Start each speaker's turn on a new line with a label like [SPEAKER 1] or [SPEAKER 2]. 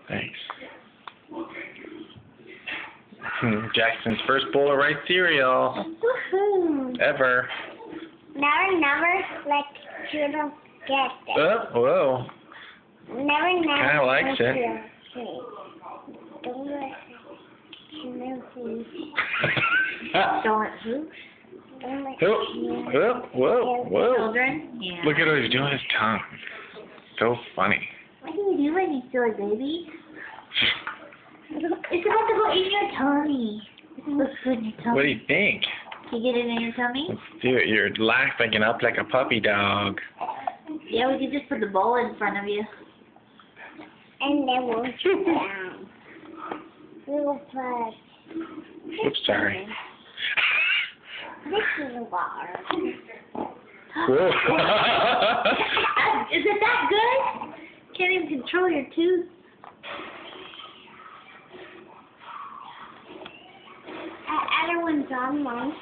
[SPEAKER 1] Thanks. Jackson's first bowl of rice cereal ever.
[SPEAKER 2] Never let children get it.
[SPEAKER 1] Oh, whoa.
[SPEAKER 2] Never
[SPEAKER 1] Kinda likes it.
[SPEAKER 2] Don't let children please.
[SPEAKER 3] Don't let who?
[SPEAKER 2] Don't let
[SPEAKER 1] Whoa, whoa, whoa.
[SPEAKER 3] Children? Yeah.
[SPEAKER 1] Look at what he's doing with his tongue. So funny.
[SPEAKER 3] What are you doing, you silly baby? It's about to go in your tummy. It looks good in your tummy.
[SPEAKER 1] What do you think?
[SPEAKER 3] Can you get it in your tummy?
[SPEAKER 1] Let's do it. You're laughing up like a puppy dog.
[SPEAKER 3] Yeah, we could just put the bowl in front of you.
[SPEAKER 2] And then we'll sit down. We will put.
[SPEAKER 1] Oops, sorry.
[SPEAKER 2] This is water.
[SPEAKER 1] Whoa.
[SPEAKER 3] Is it that good? Can't even control your tooth.
[SPEAKER 2] Other one's on mine.